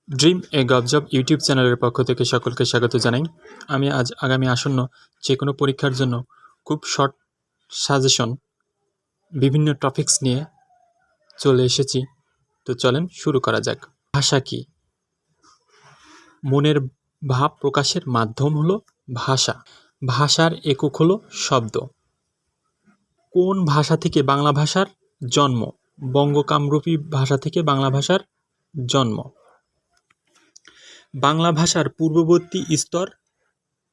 Dream এ গবজব YouTube চ্যানেলের পক্ষ থেকে সকলকে স্বাগত জানাই। আমি আজ আগামী আসন্ন যে কোনো পরীক্ষার জন্য খুব শর্ট সাজেশন বিভিন্ন টপিকস নিয়ে চলে এসেছি। তো চলেন শুরু করা যাক। ভাষা কি? মনের ভাব প্রকাশের মাধ্যম হলো ভাষা। ভাষার একক হলো শব্দ। কোন ভাষা থেকে বাংলা ভাষার জন্ম? বঙ্গকামরূপী ভাষা থেকে বাংলা ভাষার জন্ম। বাংলা ভাষার পূর্ববর্তী স্তর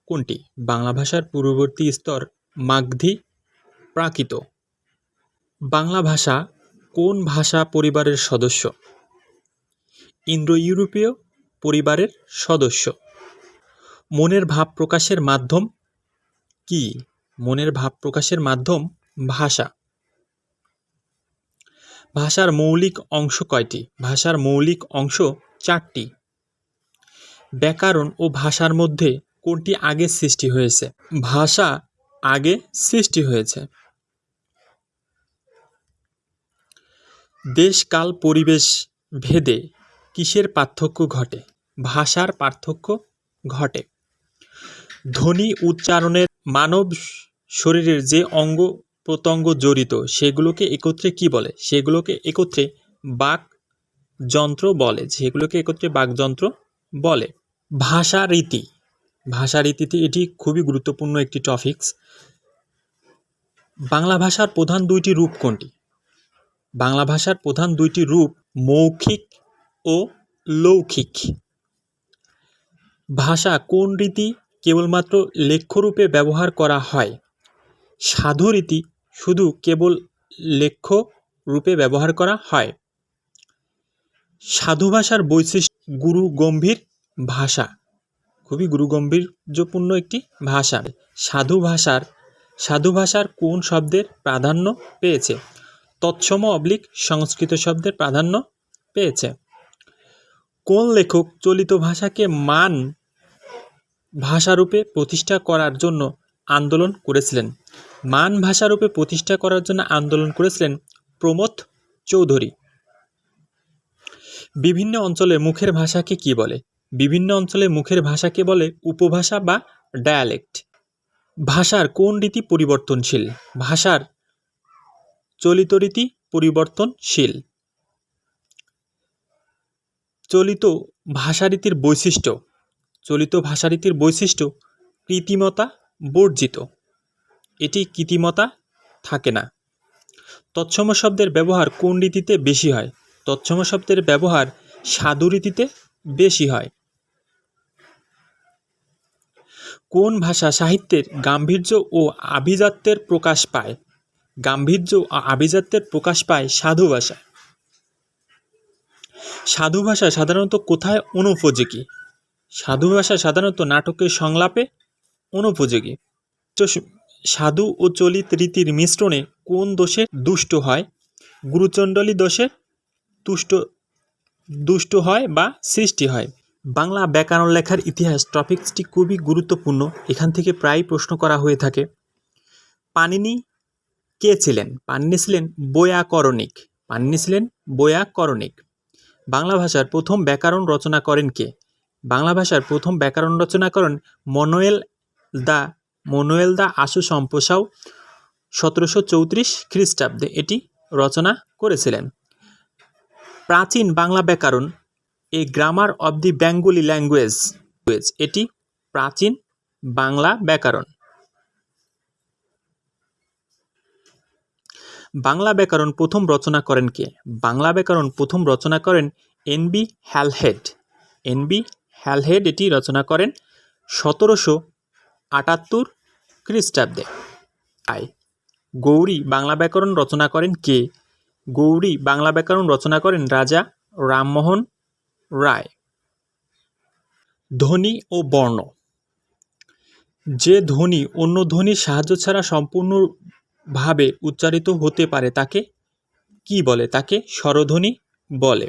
কোনটি? বাংলা ভাষার পূর্ববর্তী স্তর মাগধী প্রাকৃত। বাংলা ভাষা কোন ভাষা পরিবারের সদস্য? ইন্দো ইউরোপীয় পরিবারের সদস্য। মনের ভাব প্রকাশের মাধ্যম কি? মনের ভাব প্রকাশের মাধ্যম ভাষা। ভাষার মৌলিক অংশ কয়টি? ভাষার মৌলিক অংশ 4টি। ব্যাকরণ ও ভাষার মধ্যে কোনটি আগে সৃষ্টি হয়েছে? ভাষা আগে সৃষ্টি হয়েছে। দেশ কাল পরিবেশ ভেদে কিসের পার্থক্য ঘটে? ভাষার পার্থক্য ঘটে। ধ্বনি উচ্চারণের মানব শরীরের যে অঙ্গ প্রত্যঙ্গ জড়িত সেগুলোকে একত্রে কি বলে? সেগুলোকে একত্রে বাকযন্ত্র বলে। বাকযন্ত্র বলে। ভাষা রীতি। ভাষা রীতিতে এটি খুবই গুরুত্বপূর্ণ একটি টপিকস। বাংলা ভাষার প্রধান 2টি রূপ কোনটি? বাংলা ভাষার প্রধান 2টি রূপ মৌখিক ও লৌখিক। ভাষা কোন রীতি কেবলমাত্র লেখ্যরূপে ব্যবহার করা হয়? সাধু রীতি শুধু কেবল লেখ্য রূপে ব্যবহার করা হয়। সাধু ভাষার বৈশিষ্ট্য গুরু গম্ভীর ভাষা। খুবই গুরুগম্ভীর্যপূর্ণ একটি ভাষা। সাধু ভাষার কোন শব্দের প্রাধান্য পেয়েছে? তৎসম / সংস্কৃত শব্দের প্রাধান্য পেয়েছে। কোন লেখক চলিত ভাষাকে মান ভাষারূপে প্রতিষ্ঠা করার জন্য আন্দোলন করেছিলেন? মান ভাষারূপে প্রতিষ্ঠা করার জন্য আন্দোলন করেছিলেন প্রমথ চৌধুরী। বিভিন্ন অঞ্চলে মুখের ভাষাকে কি বলে? বিভিন্ন অঞ্চলে মুখের ভাষাকে বলে উপভাষা বা ডায়ালেক্ট। ভাষার কোন রীতি পরিবর্তনশীল? ভাষার চলিত রীতি পরিবর্তনশীল। চলিত ভাষারীতির বৈশিষ্ট্য। চলিত ভাষারীতির বৈশিষ্ট্য কৃত্রিমতা বর্জিত। এটি কৃত্রিমতা থাকে না। তৎসম শব্দের ব্যবহার কোন রীতিতে বেশি হয়? তৎসম শব্দের ব্যবহার সাধু রীতিতে বেশি হয়। কোন ভাষা সাহিত্যের গাম্ভীর্য ও আভিজাত্যের প্রকাশ পায়? গাম্ভীর্য ও আভিজাত্যের প্রকাশ পায় সাধু ভাষায়। সাধু ভাষা সাধারণত কোথায় অনুপযোগী? সাধু ভাষা সাধারণত নাটকের সংলাপে অনুপযোগী। সাধু ও চলিত রীতির মিশ্রণে কোন দোষে দুষ্ট হয়? গুরুচণ্ডলী দোষে দুষ্ট হয় বা সৃষ্টি হয়। বাংলা ব্যাকরণ লেখার ইতিহাস টপিকসটি খুবই গুরুত্বপূর্ণ। এখান থেকে প্রায় প্রশ্ন করা হয়ে থাকে। পাণিনি কে ছিলেন? পাণিনি ছিলেন বৈয়াকরণিক। পাণিনি ছিলেন বৈয়াকরণিক। বাংলা ভাষার প্রথম ব্যাকরণ রচনা করেন কে? বাংলা ভাষার প্রথম ব্যাকরণ রচনা করেন মনোয়েল দা আশু সম্পসাও 1734 খ্রিস্টাব্দে এটি রচনা করেছিলেন। প্রাচীন বাংলা ব্যাকরণ a grammar of the Bengali language. এটি প্রাচীন বাংলা ব্যাকরণ। বাংলা ব্যাকরণ প্রথম রচনা করেন কে? বাংলা ব্যাকরণ প্রথম রচনা করেন এন.বি. হ্যালহেড। এন.বি. হ্যালহেড এটি রচনা করেন 1778 খ্রিস্টাব্দে। গৌড়ী বাংলা ব্যাকরণ রচনা করেন কে? গৌড়ী বাংলা ব্যাকরণ রচনা করেন রাজা রামমোহন রায়। ধ্বনি ও বর্ণ। যে ধ্বনি অন্য ধ্বনির সাহায্য ছাড়া সম্পূর্ণভাবে উচ্চারিত হতে পারে তাকে কি বলে? তাকে স্বরধ্বনি বলে।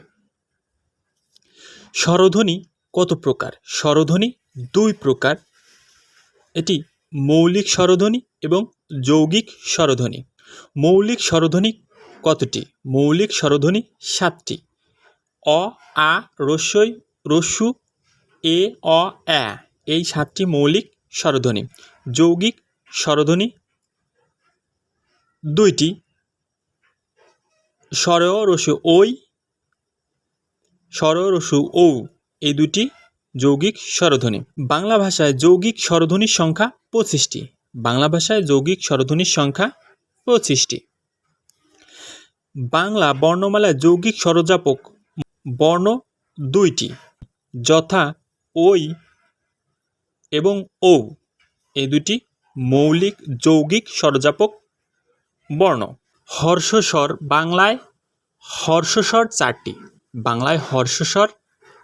স্বরধ্বনি কত প্রকার? স্বরধ্বনি 2 প্রকার। এটি মৌলিক স্বরধ্বনি এবং যৌগিক স্বরধ্বনি। মৌলিক স্বরধ্বনি কতটি? মৌলিক স্বরধ্বনি 7টি। অ, আ, ই, রস্যু, এ, অ, অ্যা এই 7টি মৌলিক স্বরধ্বনি। যৌগিক স্বরধ্বনি 2টি, স্বর রস্যু ওই, স্বর রস্যু ঔ এই 2টি যৌগিক স্বরধ্বনি। বাংলা ভাষায় যৌগিক স্বরধ্বনির সংখ্যা 25টি। বাংলা ভাষায় যৌগিক স্বরধ্বনির সংখ্যা 25টি। বাংলা বর্ণমালায় যৌগিক স্বরযাপক বর্ণ 2টি, যথা ওই এবং ঔ এই 2টি মৌলিক যৌগিক স্বরযাপক বর্ণ। হর্ষস্বর বাংলায় হর্ষস্বর 4টি। বাংলায় হর্ষস্বর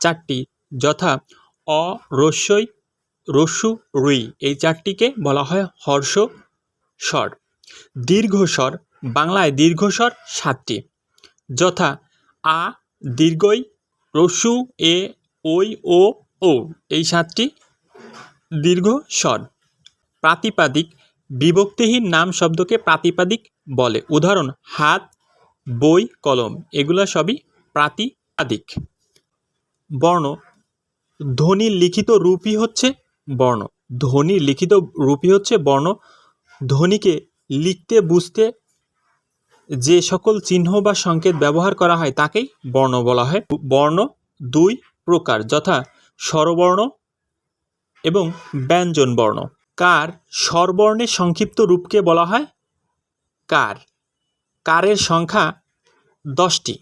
4টি, যথা অ, রস্যই, রস্যু, রুই এই 4টিকে বলা হয় হর্ষস্বর। দীর্ঘস্বর বাংলায় দীর্ঘস্বর 7টি, যথা আ, দীর্ঘই, রস্যু, এ, ওই, ও, ও এই 7টি দীর্ঘ স্বর। প্রাতিপাদিক বিভক্তিহীন নাম শব্দকে প্রাতিপাদিক বলে। উদাহরণ হাত, বই, কলম এগুলো সবই প্রাতিপাদিক। বর্ণ ধ্বনির লিখিত রূপই হচ্ছে বর্ণ। ধ্বনির লিখিত রূপই হচ্ছে বর্ণ। ধ্বনিকে লিখতে বুঝতে যে সকল চিহ্ন বা সংকেত ব্যবহার করা হয় তাকেই বর্ণ বলা হয়। বর্ণ 2 প্রকার, যথা স্বরবর্ণ এবং ব্যঞ্জন বর্ণ। কার স্বরবর্ণের সংক্ষিপ্ত রূপকে বলা হয় কার। কারের সংখ্যা 10টি।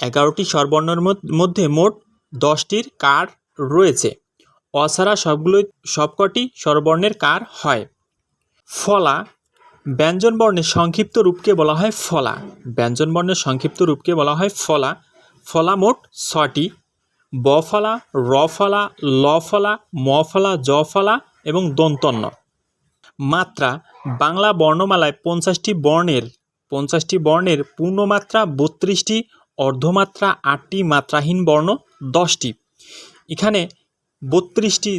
11টি স্বরবর্ণের মধ্যে মোট 10টির কার রয়েছে। অছাড়া সবকটি স্বরবর্ণের কার হয়। ফলা ব্যঞ্জনবর্ণের সংক্ষিপ্ত রূপকে বলা হয় ফলা। ব্যঞ্জনবর্ণের সংক্ষিপ্ত রূপকে বলা হয় ফলা। ফলা মোট 6টি। ব ফলা, র ফলা, ল ফলা, ম ফলা, জ ফলা এবং দন্তন্য। মাত্রা বাংলা বর্ণমালায় 50টি বর্ণের পূর্ণমাত্রা 32টি, অর্ধমাত্রা 8টি, মাত্রাহীন বর্ণ 10টি। এখানে 32টি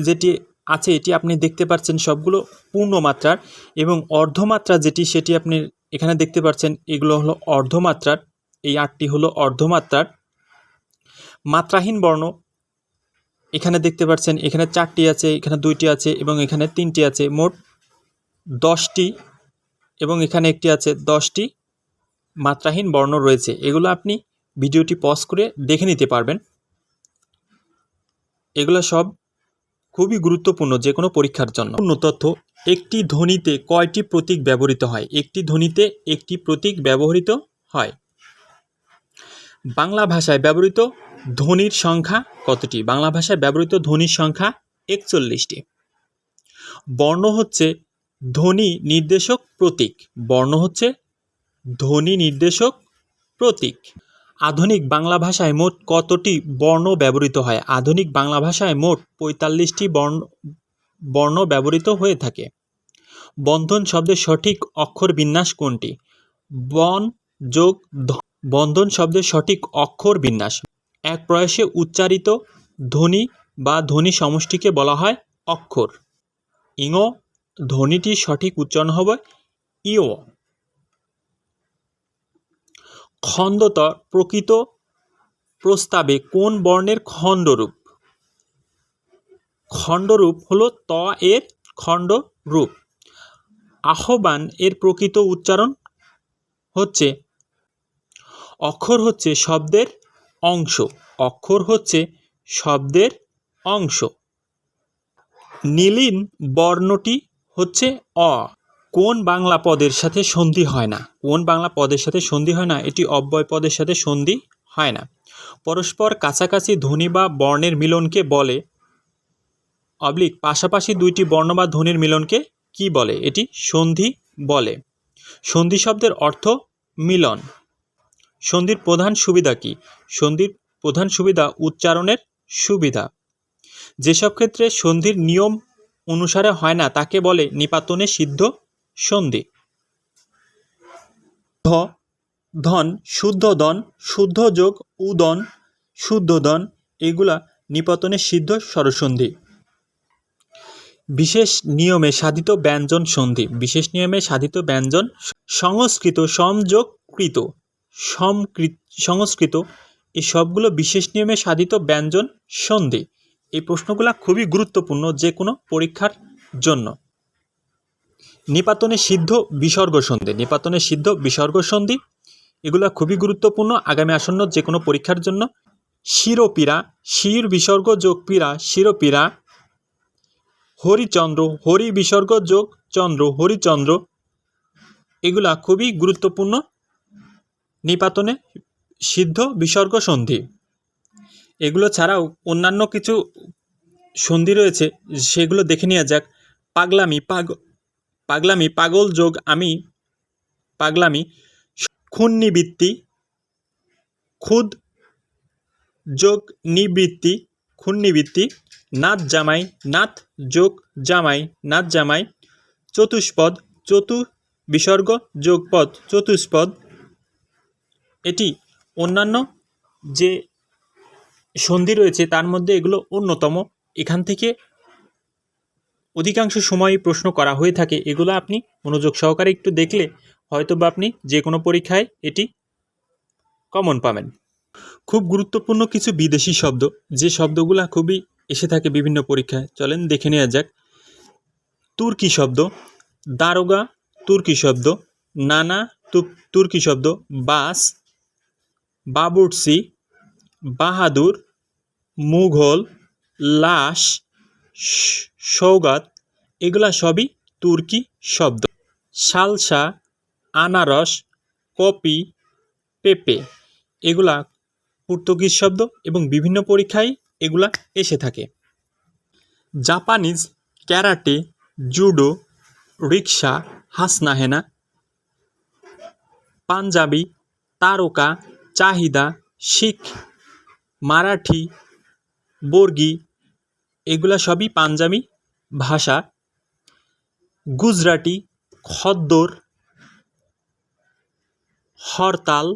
যেটি আছে এটি আপনি দেখতে পাচ্ছেন সবগুলো পূর্ণমাত্রার, এবং অর্ধমাত্রা যেটি সেটি আপনি এখানে দেখতে পাচ্ছেন এগুলো হলো অর্ধমাত্রার। এই 8টি হলো অর্ধমাত্রার। মাত্রাহীন বর্ণ এখানে দেখতে পাচ্ছেন এখানে 4টি আছে, এখানে 2টি আছে এবং এখানে 3টি আছে, মোট 10টি, এবং এখানে একটি আছে। 10টি মাত্রাহীন বর্ণ রয়েছে। এগুলো আপনি ভিডিওটি পজ করে দেখে নিতে পারবেন। এগুলো সব খুবই গুরুত্বপূর্ণ যে কোনো পরীক্ষার জন্য। পূর্ণ তথ্য: একটি ধ্বনিতে কয়টি প্রতীক ব্যবহৃত হয়? একটি ধ্বনিতে একটি প্রতীক ব্যবহৃত হয়। বাংলা ভাষায় ব্যবহৃত ধ্বনির সংখ্যা কতটি? বাংলা ভাষায় ব্যবহৃত ধ্বনির সংখ্যা 41টি। বর্ণ হচ্ছে ধ্বনি নির্দেশক প্রতীক। বর্ণ হচ্ছে ধ্বনি নির্দেশক প্রতীক। আধুনিক বাংলা ভাষায় মোট কতটি বর্ণ ব্যবহৃত হয়? আধুনিক বাংলা ভাষায় মোট 45টি বর্ণ ব্যবহৃত হয়ে থাকে। বন্ধন শব্দের সঠিক অক্ষর বিন্যাস কোনটি? বন যোগ বন্ধন শব্দের সঠিক অক্ষর বিন্যাস। এক প্রয়াসে উচ্চারিত ধ্বনি বা ধ্বনি সমষ্টিকে বলা হয় অক্ষর। ইঙ ধ্বনিটির সঠিক উচ্চারণ হবে ইও। খণ্ডতর প্রকৃত প্রস্তাবে কোন বর্ণের খণ্ডরূপ? খণ্ডরূপ হলো ত এর খণ্ডরূপ। আহ্বান এর প্রকৃত উচ্চারণ হচ্ছে অক্ষর হচ্ছে শব্দের অংশ। অক্ষর হচ্ছে শব্দের অংশ। নীলিন বর্ণটি হচ্ছে অ। কোন বাংলা পদের সাথে সন্ধি হয় না? কোন বাংলা পদের সাথে সন্ধি হয় না? এটি অব্যয় পদের সাথে সন্ধি হয় না। পরস্পর কাছাকাছি ধ্বনি বা বর্ণের মিলনকে বলে পাশাপাশি 2টি বর্ণ বা ধ্বনির মিলনকে কি বলে? এটি সন্ধি বলে। সন্ধি শব্দের অর্থ মিলন। সন্ধির প্রধান সুবিধা কি? সন্ধির প্রধান সুবিধা উচ্চারণের সুবিধা। যেসব ক্ষেত্রে সন্ধির নিয়ম অনুসারে হয় না তাকে বলে নিপাতনে সিদ্ধ সন্ধি। ধন, শুদ্ধ দন, শুদ্ধ যোগ উদন, শুদ্ধ দন এগুলা নিপাতনে সিদ্ধ স্বরসন্ধি। বিশেষ নিয়মে সাধিত ব্যঞ্জন সন্ধি। বিশেষ নিয়মে সাধিত ব্যঞ্জন সংস্কৃত সংযোগকৃত সংস্কৃত এই সবগুলো বিশেষ নিয়মে সাধিত ব্যঞ্জন সন্ধি। এই প্রশ্নগুলো খুবই গুরুত্বপূর্ণ যে কোনো পরীক্ষার জন্য। নিপাতনে সিদ্ধ বিসর্গ সন্ধি, নিপাতনে সিদ্ধ বিসর্গ সন্ধি এগুলো খুবই গুরুত্বপূর্ণ আগামী আসন্ন যে কোনো পরীক্ষার জন্য। শিরোপীড়া, শির বিসর্গ যোগ পীড়া, শিরোপীড়া। হরিচন্দ্র, হরি বিসর্গ যোগ চন্দ্র, হরিচন্দ্র। এগুলা খুবই গুরুত্বপূর্ণ নিপাতনে সিদ্ধ বিসর্গ সন্ধি। এগুলো ছাড়াও অন্যান্য কিছু সন্ধি রয়েছে, সেগুলো দেখে নেওয়া যাক। পাগলামি, পাগলামি, পাগল যোগ আমি, পাগলামি। ক্ষুন্নিবৃত্তি, ক্ষুদ যোগ নিবৃত্তি, ক্ষুন্নিবৃত্তি। নাথ জামাই, নাথ যোগ জামাই, নাথ জামাই। চতুষ্পদ, চতু বিসর্গ যোগ পদ, চতুষ্পদ। এটি অন্যান্য যে সন্ধি রয়েছে তার মধ্যে এগুলো অন্যতম। এখান থেকে অধিকাংশ সময় প্রশ্ন করা হয়ে থাকে। এগুলো আপনি মনোযোগ সহকারে একটু দেখলে হয়তো বা আপনি যে কোনো পরীক্ষায় এটি কমন পাবেন। খুব গুরুত্বপূর্ণ কিছু বিদেশি শব্দ, যে শব্দগুলো খুবই এসে থাকে বিভিন্ন পরীক্ষায়, চলেন দেখে নেওয়া যাক। তুর্কি শব্দ, দারোগা তুর্কি শব্দ, নানা তুর্কি শব্দ, বাস, বাবুর্চি, বাহাদুর, মুঘল, লাশ, সৌগাত এগুলা সবই তুর্কি শব্দ। সালসা, আনারস, কপি, পেঁপে এগুলা পর্তুগিজ শব্দ এবং বিভিন্ন পরীক্ষায় এগুলা এসে থাকে। জাপানিজ, ক্যারাটে, জুডো, রিক্সা, হাসনাহেনা। পাঞ্জাবি, তারকা, চাহিদা, শিখ, মারাঠি, বর্গি এগুলা সবই পাঞ্জাবি ভাষা। গুজরাটি, খদ্দর, হরতাল।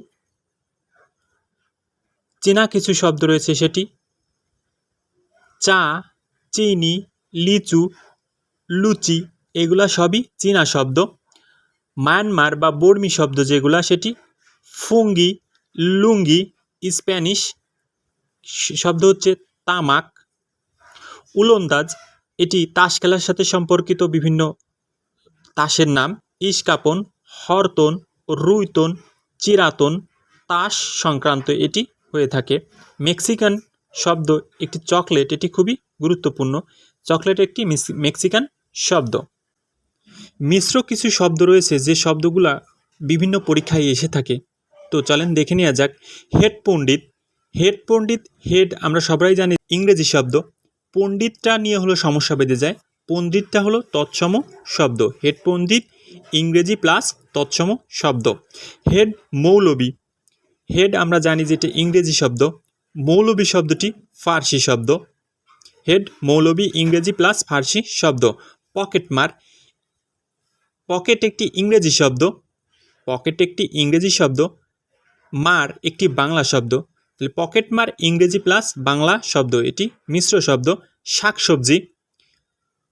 চীনা কিছু শব্দ রয়েছে সেটি চা, চিনি, লিচু, লুচি এগুলা সবই চীনা শব্দ। মায়ানমার বা বর্মি শব্দ যেগুলা সেটি ফুঙ্গি, লুঙ্গি। স্প্যানিশ শব্দ হচ্ছে তামাক। উলন্দাজ, এটি তাস খেলার সাথে সম্পর্কিত বিভিন্ন তাসের নাম। ইস্কাপন, হরতন, রুইতন, চিরাতন তাস সংক্রান্ত এটি হয়ে থাকে। মেক্সিকান শব্দ একটি চকলেট, এটি খুবই গুরুত্বপূর্ণ। চকলেট একটি মেক্সিকান শব্দ। মিশ্র কিছু শব্দ রয়েছে যে শব্দগুলা বিভিন্ন পরীক্ষায় এসে থাকে, তো চলেন দেখে নেওয়া যাক। হেড পণ্ডিত, হেড পণ্ডিত, হেড আমরা সবাই জানি ইংরেজি শব্দ, পণ্ডিতটা নিয়ে হলো সমস্যা বেঁধে যায়। পণ্ডিতটা হলো তৎসম শব্দ। হেড পণ্ডিত ইংরেজি প্লাস তৎসম শব্দ। হেড মৌলবী, হেড আমরা জানি যেটা ইংরেজি শব্দ, মৌলবী শব্দটি ফার্সি শব্দ। হেড মৌলবী ইংরেজি প্লাস ফার্সি শব্দ। পকেটমার, পকেট একটি ইংরেজি শব্দ, পকেট একটি ইংরেজি শব্দ, মার একটি বাংলা শব্দ। তাহলে পকেটমার ইংরেজি প্লাস বাংলা শব্দ, এটি মিশ্র শব্দ। শাকসবজি,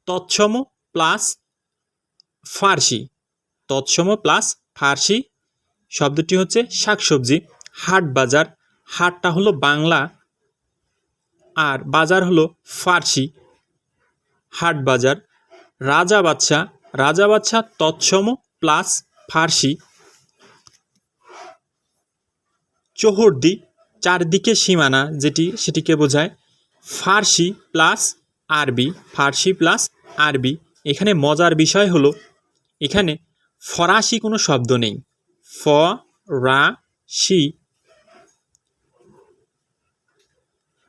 তৎসম প্লাস ফার্সি, তৎসম প্লাস ফার্সি শব্দটি হচ্ছে শাকসবজি। হাট বাজার, হাটটা হলো বাংলা আর বাজার হলো ফার্সি, হাট বাজার। রাজা বাদশা, রাজা বাদশা তৎসম প্লাস ফার্সি। চৌহদ্দি, চারদিকে সীমানা সেটিকে বোঝায়, ফার্সি প্লাস আরবি, ফার্সি প্লাস আরবি। এখানে মজার বিষয় হলো এখানে ফরাসি কোনো শব্দ নেই, ফরাসি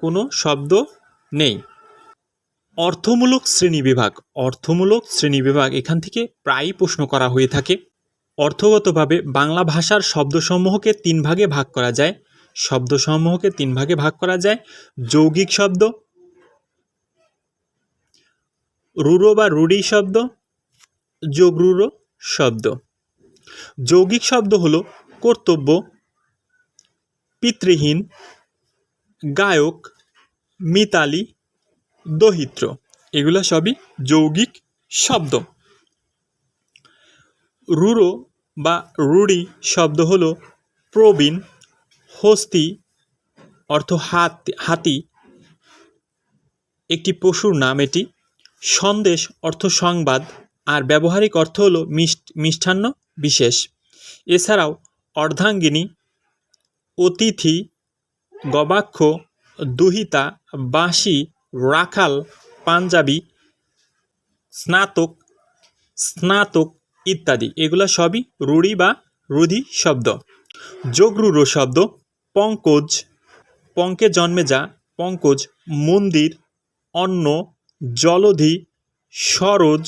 কোনো শব্দ নেই। অর্থমূলক শ্রেণীবিভাগ, অর্থমূলক শ্রেণীবিভাগ এখান থেকে প্রায়ই প্রশ্ন করা হয়ে থাকে। অর্থগতভাবে বাংলা ভাষার শব্দসমূহকে তিন ভাগে ভাগ করা যায়, শব্দসমূহকে তিন ভাগে ভাগ করা যায়। যৌগিক শব্দ, রূঢ় বা রূঢ়ি শব্দ, যোগরূঢ় শব্দ। যৌগিক শব্দ হলো কর্তব্য, পিতৃহীন, গায়ক, মিতালি, দহিত্র এগুলো সবই যৌগিক শব্দ। রূঢ় বা রূঢ়ি শব্দ হলো প্রবীণ, হস্তি, অর্থ হাতি, একটি পশুর নাম এটি। সন্দেশ অর্থ সংবাদ, আর ব্যবহারিক অর্থ হলো মিষ্টান্ন বিশেষ। এছাড়াও অর্ধাঙ্গিনী, অতিথি, গবাক্ষ, দুহিতা, বাঁশি, রাখাল, পাঞ্জাবি, স্নাতক ইত্যাদি এগুলো সবই রূঢ়ি বা রূঢ়ি শব্দ। যোগরূঢ় শব্দ পঙ্কজ, পঙ্কে জন্মে যা, পঙ্কজ, মন্দির, অন্ন, জলধি, সরোজ,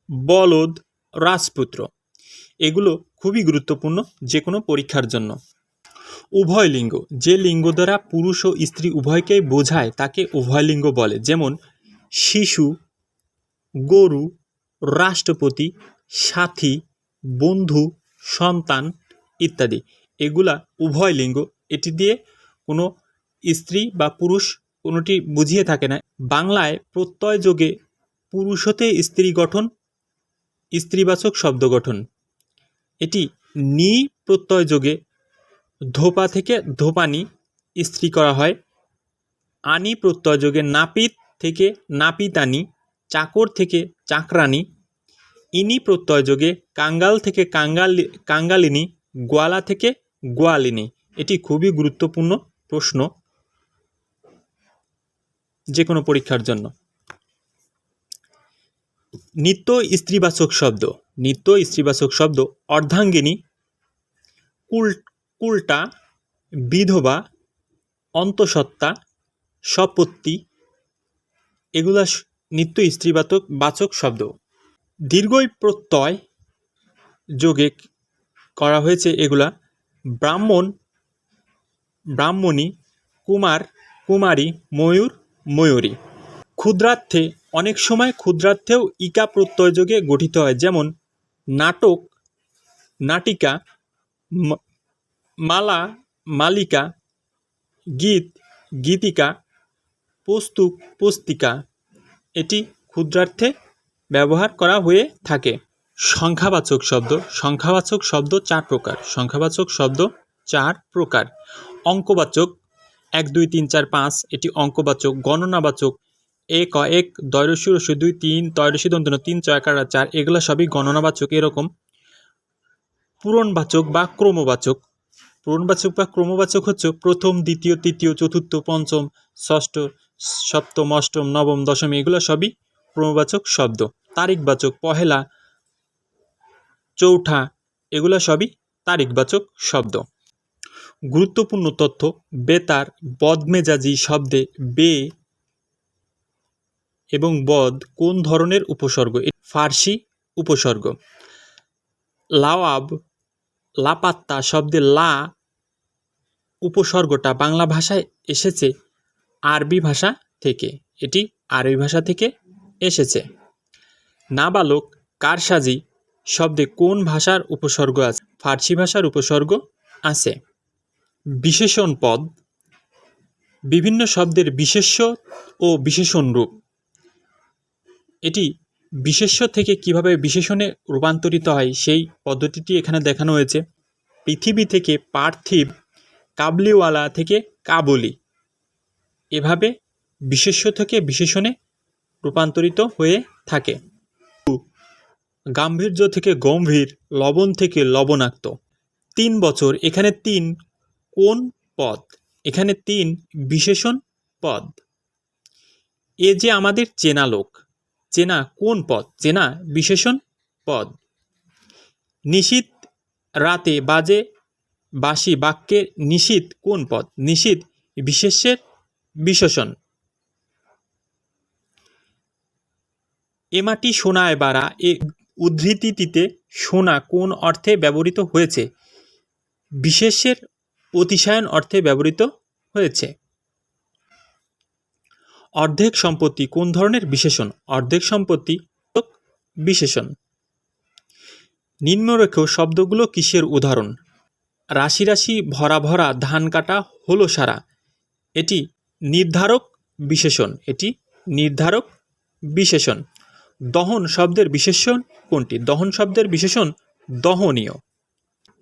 বলদ, রাজপুত্র এগুলো খুবই গুরুত্বপূর্ণ যে কোনো পরীক্ষার জন্য। উভয়লিঙ্গ, যে লিঙ্গ দ্বারা পুরুষ ও স্ত্রী উভয়কেই বোঝায় তাকে উভয়লিঙ্গ বলে, যেমন শিশু, গরু, রাষ্ট্রপতি, সাথী, বন্ধু, সন্তান ইত্যাদি এগুলা উভয়লিঙ্গ। এটি দিয়ে কোনো স্ত্রী বা পুরুষ কোনোটি বুঝিয়ে থাকে না। বাংলায় প্রত্যয় যোগে পুরুষ হতে স্ত্রী গঠন, স্ত্রীবাচক শব্দ গঠন। এটি নি প্রত্যয় যোগে ধোপা থেকে ধোপানি স্ত্রী করা হয়। আনি প্রত্যয় যোগে নাপিত থেকে নাপিতানি, চাকর থেকে চাকরানি। ইনি প্রত্যয় যোগে কাঙ্গাল থেকে কাঙ্গালিনী, গোয়ালা থেকে গোয়ালিনী। এটি খুবই গুরুত্বপূর্ণ প্রশ্ন যে কোনো পরীক্ষার জন্য। নিত্য স্ত্রীবাচক শব্দ, নিত্য স্ত্রীবাচক শব্দ অর্ধাঙ্গিনী, কুলটা, বিধবা, অন্তঃসত্ত্বা, সপত্তি এগুলা নিত্য স্ত্রীবাচক শব্দ। দীর্ঘই প্রত্যয় যোগে করা হয়েছে এগুলা ব্রাহ্মণ, ব্রাহ্মণী, কুমার, কুমারী, ময়ূর, ময়ূরী। ক্ষুদ্রার্থে, অনেক সময় ক্ষুদ্রার্থেও ইকা প্রত্যয় যোগে গঠিত হয়, যেমন নাটক, নাটিকা, মালা, মালিকা, গীত, গীতিকা, পুস্তুক, পুস্তিকা। এটি ক্ষুদ্রার্থে ব্যবহার করা হয়ে থাকে। সংখ্যাবাচক শব্দ, সংখ্যাবাচক শব্দ 4 প্রকার। সংখ্যাবাচক শব্দ 4 প্রকার। অঙ্কবাচক 1 2 3 4 5 এটি অঙ্কবাচক। গণনাবাচক 1 1 দয়রস্য রস্য 2 3 তয়রস্য দন্তন্য 3 6 4 4 এগুলো সবই গণনাবাচক। এরকম পূরণবাচক বা ক্রমবাচক, পূরণবাচক বা ক্রমবাচক হচ্ছে প্রথম, দ্বিতীয়, তৃতীয়, চতুর্থ, পঞ্চম, ষষ্ঠ, সপ্তম, অষ্টম, নবম, দশম এগুলো সবই ক্রমবাচক শব্দ। তারিখবাচক পহেলা, চৌঠা এগুলো সবই তারিখবাচক শব্দ। গুরুত্বপূর্ণ তথ্য, বেতার বদমেজাজি শব্দে বে এবং বদ কোন ধরনের উপসর্গ? ফার্সি উপসর্গ। লাওয়াব, লাপাত্তা শব্দে লা উপসর্গটা বাংলা ভাষায় এসেছে আরবি ভাষা থেকে, এটি আরবি ভাষা থেকে এসেছে। নাবালক, কারসাজি শব্দে কোন ভাষার উপসর্গ আছে? ফার্সি ভাষার উপসর্গ আছে। বিশেষণ পদ, বিভিন্ন শব্দের বিশেষ্য ও বিশেষণ রূপ। এটি বিশেষ্য থেকে কিভাবে বিশেষণে রূপান্তরিত হয় সেই পদ্ধতিটি এখানে দেখানো হয়েছে। পৃথিবী থেকে পার্থিব, কাবলিওয়ালা থেকে কাবুলি, এভাবে বিশেষ্য থেকে বিশেষণে রূপান্তরিত হয়ে থাকে। গাম্ভীর্য থেকে গম্ভীর, লবণ থেকে লবণাক্ত। 3 বছর, এখানে 3 কোন পদ? এখানে 3 বিশেষণ পদ। এ যে আমাদের চেনা লোক, চেনা কোন পদ? চেনা বিশেষণ পদ। নিশীথ, রাতে বাজে বাঁশি বাক্যের নিশীথ কোন পদ? নিশীথ বিশেষ্যের বিশেষণ। এ মাটি সোনায় বাড়া, এ উদ্ধৃতিটিতে সোনা কোন অর্থে ব্যবহৃত হয়েছে? বিশেষ্যের অতিশায়ন অর্থে ব্যবহৃত হয়েছে। অর্ধেক সম্পত্তি কোন ধরনের বিশেষণ? অর্ধেক সম্পত্তি বিশেষণ। নিম্নরেখ শব্দগুলো কিসের উদাহরণ? রাশি রাশি ভরা ভরা ধান কাটা হলো সারা, এটি নির্ধারক বিশেষণ, এটি নির্ধারক বিশেষণ। দহন শব্দের বিশেষণ কোনটি? দহন শব্দের বিশেষণ দহনীয়।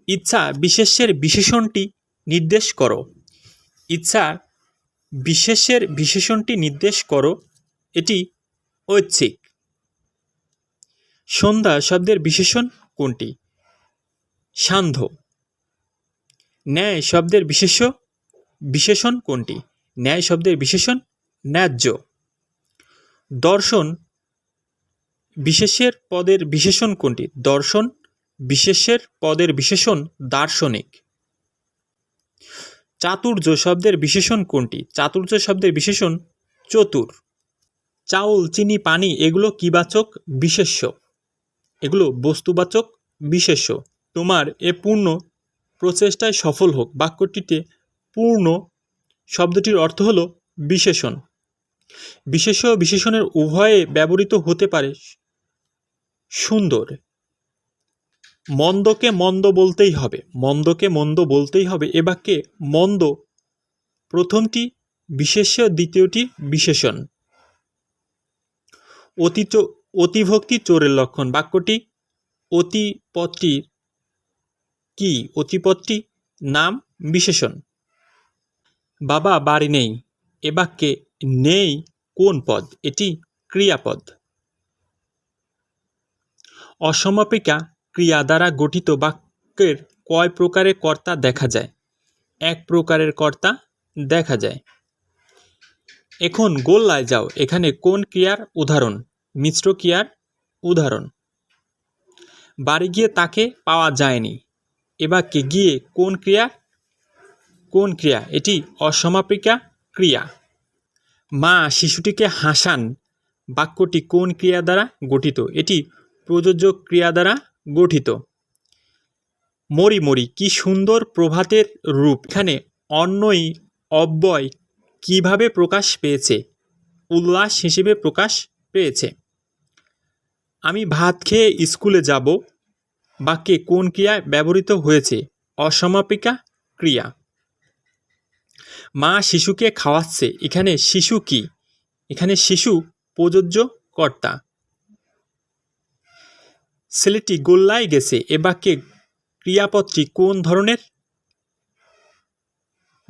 ইচ্ছা বিশেষ্যের বিশেষণটি নির্দেশ করো। ইচ্ছা বিশেষের বিশেষণটি নির্দেশ করো, এটি ঐচ্ছিক। সন্ধ্যা শব্দের বিশেষণ কোনটি? সান্ধ্য। ন্যায় শব্দের বিশেষণ কোনটি? ন্যায় শব্দের বিশেষণ ন্যায্য। দর্শন বিশেষের পদের বিশেষণ কোনটি? দর্শন বিশেষের পদের বিশেষণ দার্শনিক। চাতুর্য শব্দের বিশেষণ কোনটি? চাতুর্য শব্দের বিশেষণ চতুর। চাউল, চিনি, পানি এগুলো কিবাচক বিশেষ্য, এগুলো বস্তুবাচক বিশেষ্য। তোমার এ পূর্ণ প্রচেষ্টায় সফল হোক। বাক্যটিতে পূর্ণ শব্দটির অর্থ হল বিশেষণ। বিশেষ্য ও বিশেষণের উভয়ে ব্যবহৃত হতে পারে সুন্দর। মন্দকে মন্দ বলতেই হবে, মন্দকে মন্দ বলতেই হবে। এ বাক্যে মন্দ প্রথমটি বিশেষ্য, দ্বিতীয়টি বিশেষণ। অতিভক্তি চোরের লক্ষণ। বাক্যটি অতিপদটি কি? অতিপদটি নাম বিশেষণ। বাবা বাড়ি নেই। এ বাক্যে নেই কোন পদ? এটি ক্রিয়াপদ। অসমাপিকা ক্রিয়া দ্বারা গঠিত বাক্যের কয় প্রকারের কর্তা দেখা যায়? এক প্রকারের কর্তা দেখা যায়। এখন গোল্লায় যাও, এখানে কোন ক্রিয়ার উদাহরণ? মিশ্র ক্রিয়ার উদাহরণ। বাড়ি গিয়ে তাকে পাওয়া যায়নি। এ বাক্যে গিয়ে কোন ক্রিয়া? এটি অসমাপিকা ক্রিয়া। মা শিশুটিকে হাসান বাক্যটি কোন ক্রিয়া দ্বারা গঠিত? এটি প্রযোজক ক্রিয়া দ্বারা গঠিত। মরি মরি কি সুন্দর প্রভাতের রূপ। এখানে অন্যই অব্যয় কিভাবে প্রকাশ পেয়েছে? উল্লাস হিসেবে প্রকাশ পেয়েছে। আমি ভাত খেয়ে স্কুলে যাব বাক্যে কোন ক্রিয়া ব্যবহৃত হয়েছে? অসমাপিকা ক্রিয়া। মা শিশুকে খাওয়াচ্ছে, এখানে শিশু কি? এখানে শিশু প্রযোজ্য কর্তা। ছেলেটি গোল্লায় গেছে, এ বাক্যে ক্রিয়াপদটি কোন ধরনের?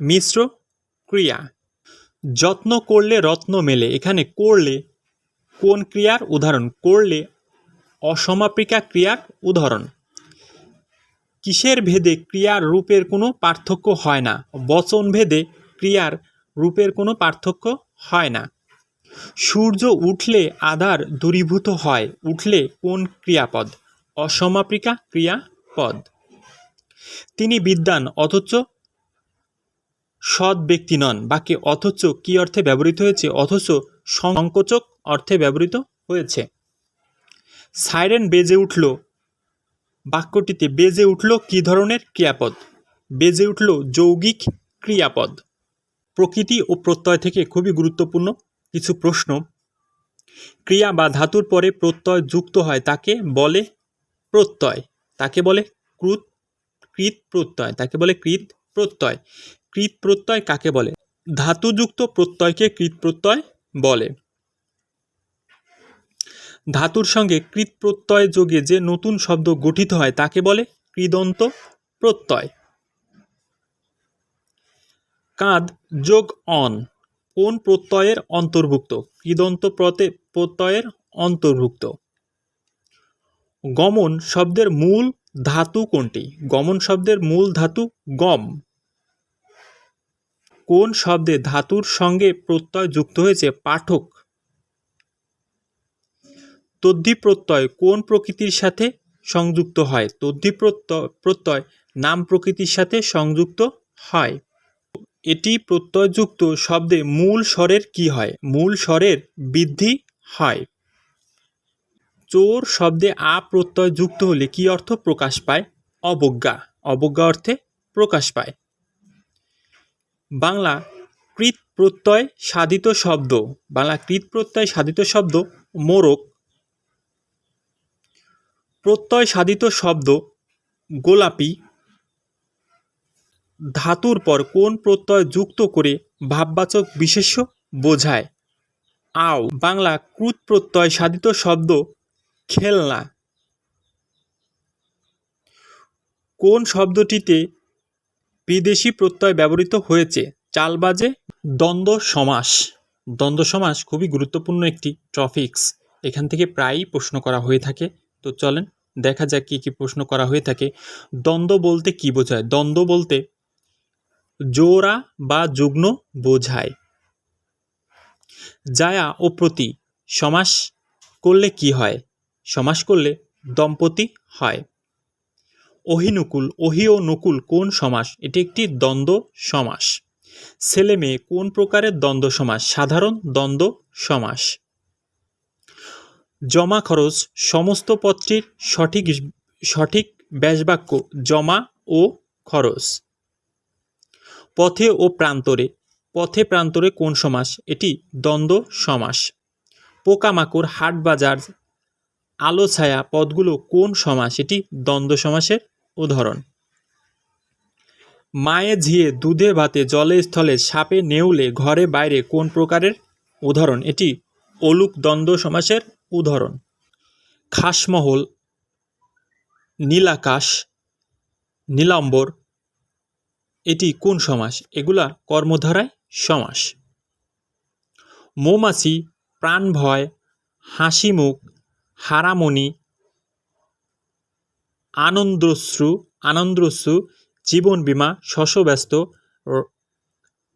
মিশ্র ক্রিয়া। যত্ন করলে রত্ন মেলে, এখানে করলে কোন ক্রিয়ার উদাহরণ? করলে অসমাপিকা ক্রিয়ার উদাহরণ। কিসের ভেদে ক্রিয়ার রূপের কোনো পার্থক্য হয় না? বচন ভেদে ক্রিয়ার রূপের কোনো পার্থক্য হয় না। সূর্য উঠলে আধার দূরীভূত হয়, উঠলে কোন ক্রিয়াপদ? অসমাপিকা ক্রিয়াপদ। তিনি বিদ্বান অথচ সৎ ব্যক্তি নন বাক্যে অথচ কি অর্থে ব্যবহৃত হয়েছে? অথচ সংকোচক অর্থে ব্যবহৃত হয়েছে। সাইরেন বেজে উঠল বাক্যটিতে বেজে উঠল কি ধরনের ক্রিয়াপদ? বেজে উঠল যৌগিক ক্রিয়াপদ। প্রকৃতি ও প্রত্যয় থেকে খুবই গুরুত্বপূর্ণ কিছু প্রশ্ন। ক্রিয়া বা ধাতুর পরে প্রত্যয় যুক্ত হয় তাকে বলে প্রত্যয়, তাকে বলে কৃত প্রত্যয়, তাকে বলে কৃত প্রত্যয়। কৃত প্রত্যয় কাকে বলে? ধাতুযুক্ত প্রত্যয়কে কৃত প্রত্যয় বলে। ধাতুর সঙ্গে কৃত প্রত্যয় যোগে যে নতুন শব্দ গঠিত হয় তাকে বলে কৃদন্ত প্রত্যয়। কাঁধ যোগ অন কোন প্রত্যয়ের অন্তর্ভুক্ত? কৃদন্ত প্রত্যয়ের অন্তর্ভুক্ত। গমন শব্দের মূল ধাতু কোনটি? গমন শব্দের মূল ধাতু গম। কোন শব্দে ধাতুর সঙ্গে প্রত্যয় যুক্ত হয়েছে? পাঠক। তদ্ধি প্রত্যয় কোন প্রকৃতির সাথে সংযুক্ত হয়? তদ্ধি প্রত্যয় নাম প্রকৃতির সাথে সংযুক্ত হয়। এটি প্রত্যয়যুক্ত শব্দে মূল স্বরের কি হয়? মূল স্বরের বৃদ্ধি হয়। চোর শব্দে আ প্রত্যয় যুক্ত হলে কি অর্থ প্রকাশ পায়? অবজ্ঞা। অবজ্ঞা অর্থে প্রকাশ পায়। বাংলা কৃত প্রত্যয় সাধিত শব্দ, বাংলা কৃত প্রত্যয় সাধিত শব্দ মোরক। প্রত্যয় সাধিত শব্দ গোলাপি। ধাতুর পর কোন প্রত্যয় যুক্ত করে ভাববাচক বিশেষ্য বোঝায়? আও। বাংলা কৃত প্রত্যয় সাধিত শব্দ খেলনা। কোন শব্দটিতে বিদেশি প্রত্যয় ব্যবহৃত হয়েছে? চালবাজে। দ্বন্দ্ব সমাস। দ্বন্দ্ব সমাস খুবই গুরুত্বপূর্ণ একটি টপিকস, এখান থেকে প্রায়ই প্রশ্ন করা হয়ে থাকে। তো চলেন দেখা যাক কী কী প্রশ্ন করা হয়ে থাকে। দ্বন্দ্ব বলতে কি বোঝায়? দ্বন্দ্ব বলতে জোড়া বা যুগ্ম বোঝায়। জায়া ও প্রতি সমাস করলে কি হয়? সমাস করলে দম্পতি হয়। অহিনুকুল, অহি ও নকুল কোন সমাস? এটি একটি দ্বন্দ্ব সমাস। ছেলে মেয়ে কোন প্রকারের দ্বন্দ্ব সমাস? সাধারণ দ্বন্দ্ব সমাস। জমা খরচ সমস্ত পদটির সঠিক ব্যাসবাক্য জমা ও খরচ। পথে ও প্রান্তরে, পথে প্রান্তরে কোন সমাস? এটি দ্বন্দ্ব সমাস। পোকামাকড়, হাট বাজার, আলো ছায়া পদগুলো কোন সমাস? এটি দ্বন্দ্ব সমাসের উদাহরণ। মায়ে ঝিয়ে, দুধে ভাতে, জলে স্থলে, সাপে নেউলে, ঘরে বাইরে কোন প্রকারের উদাহরণ? এটি অলুক দ্বন্দ্ব সমাসের উদাহরণ। খাসমহল, নীলাকাশ, নীলাম্বর এটি কোন সমাস? এগুলা কর্মধারায় সমাস। মৌমাছি, প্রাণভয়, হাসিমুখ, হারামণি, আনন্দ্রশ্রু, জীবন বীমা, শশব্যস্ত,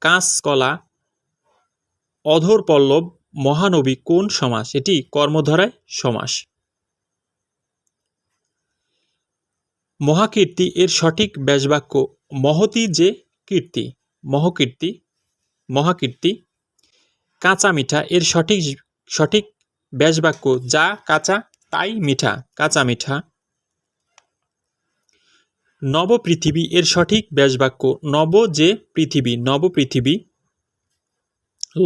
কাঁচকলা, অধর পল্লব, মহানবী কোন সমাস? এটি কর্মধারায় সমাস। মহাকীর্তি এর সঠিক ব্যাসবাক্য মহতি যে কীর্তি, মহাকীর্তি। কাঁচা মিঠা এর সঠিক ব্যাসবাক্য যা কাঁচা তাই মিঠা, কাঁচা মিঠা। নবপৃথিবী এর সঠিক ব্যাসবাক্য নব যে পৃথিবী, নবপৃথিবী।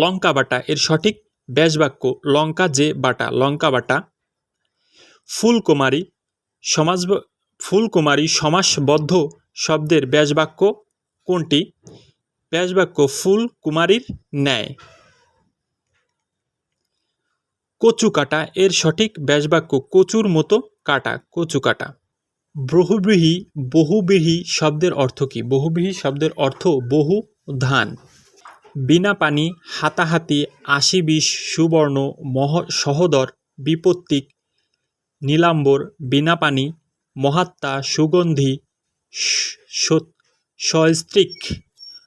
লঙ্কা বাটা এর সঠিক ব্যাসবাক্য লঙ্কা যে বাটা, লঙ্কা বাটা। ফুলকুমারী সমাসবদ্ধ শব্দের ব্যাসবাক্য কোনটি? ব্যাসবাক্য ফুল কুমারীর ন্যায়। কচু কাটা এর সঠিক ব্যাসবাক্য কচুর মতো কাটা, কচু কাটা। বহুব্রীহি শব্দের অর্থ কি? বহুব্রীহি শব্দের অর্থ বহু ধান। বিনা পানি, হাতাহাতি, ৮০-২০, সুবর্ণ, সহোদর, বিপত্তিক, নীলাম্বর, বিনা পানি, মহাত্মা, সুগন্ধি, সস্ত্রীক,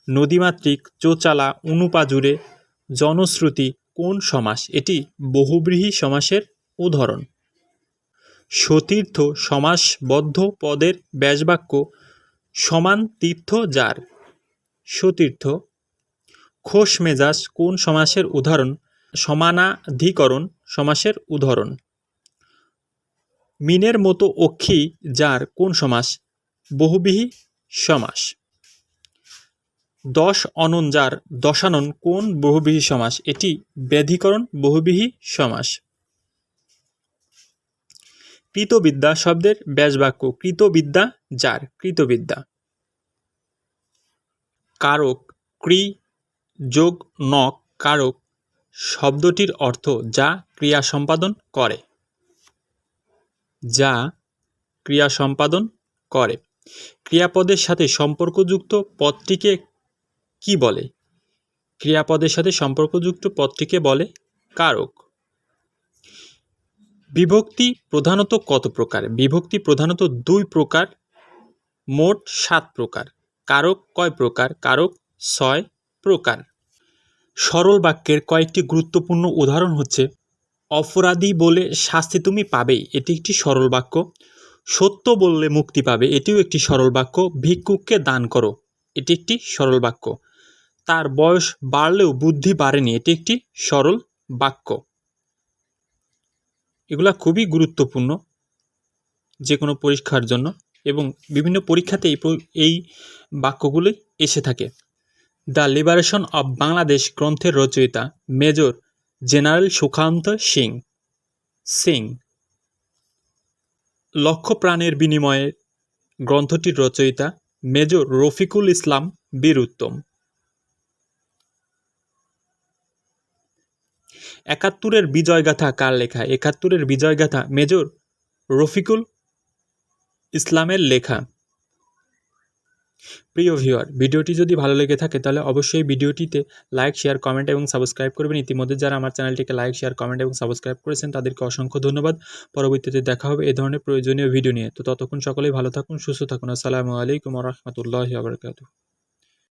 নদীমাতৃক, চোচালা, অনুপাজুরে, জনশ্রুতি কোন সমাস? এটি বহুব্রীহি সমাসের উদাহরণ। সতীর্থ সমাসবদ্ধ পদের ব্যাসবাক্য সমান তীর্থ যার, সতীর্থ। খোশ মেজাজ কোন সমাসের উদাহরণ? সমানাধিকরণ সমাসের উদাহরণ। মিনের মতো অক্ষী যার কোন সমাস? বহুব্রীহি সমাস। দশ অনন যার, দশানন কোন বহুব্রীহি সমাস? এটি ব্যাধিকরণ বহুব্রীহি সমাস। কৃতবিদ্যা শব্দের ব্যাসবাক্য কৃতবিদ্যা যার, কৃতবিদ্যা। কারক, ক্রি যোগ নক, কারক শব্দটির অর্থ যা ক্রিয়া সম্পাদন করে, যা ক্রিয়া সম্পাদন করে। ক্রিয়াপদের সাথে সম্পর্কযুক্ত পদটিকে কি বলে? ক্রিয়াপদের সাথে সম্পর্কযুক্ত পদটিকে বলে কারক। বিভক্তি প্রধানত কত প্রকার? বিভক্তি প্রধানত ২ প্রকার, মোট ৭ প্রকার। কারক কয় প্রকার? কারক ৬ প্রকার। সরল বাক্যের কয়েকটি গুরুত্বপূর্ণ উদাহরণ হচ্ছে অপরাধী বলে শাস্তি তুমি পাবেই, এটি একটি সরল বাক্য। সত্য বললে মুক্তি পাবে, এটিও একটি সরল বাক্য। ভিক্ষুককে দান করো, এটি একটি সরল বাক্য। তার বয়স বাড়লেও বুদ্ধি বাড়েনি, এটি একটি সরল বাক্য। এগুলা খুবই গুরুত্বপূর্ণ যে কোনো পরীক্ষার জন্য, এবং বিভিন্ন পরীক্ষাতে এই বাক্যগুলি এসে থাকে। দ্য লিবারেশন অব বাংলাদেশ গ্রন্থের রচয়িতা মেজর জেনারেল সুকান্ত সিং। লক্ষ প্রাণের বিনিময়ে গ্রন্থটির রচয়িতা মেজর রফিকুল ইসলাম বীর উত্তম। ৭১-এর বিজয়গাথা কার লেখা? ৭১-এর বিজয়গাথা মেজর রফিকুল ইসলামের লেখা। প্রিয় ভিউয়ার, ভিডিওটি যদি ভালো লেগে থাকে তাহলে অবশ্যই ভিডিওটিতে লাইক, শেয়ার, কমেন্ট এবং সাবস্ক্রাইব করবেন। ইতিমধ্যে যারা আমার চ্যানেলটিকে লাইক, শেয়ার, কমেন্ট এবং সাবস্ক্রাইব করেছেন তাদেরকে অসংখ্য ধন্যবাদ। পরবর্তীতে দেখা হবে এ ধরনের প্রয়োজনীয় ভিডিও নিয়ে। তো ততক্ষণ সকলেই ভালো থাকুন, সুস্থ থাকুন। আসসালামু আলাইকুম ওয়া রাহমাতুল্লাহি ওয়া বারাকাতুহু।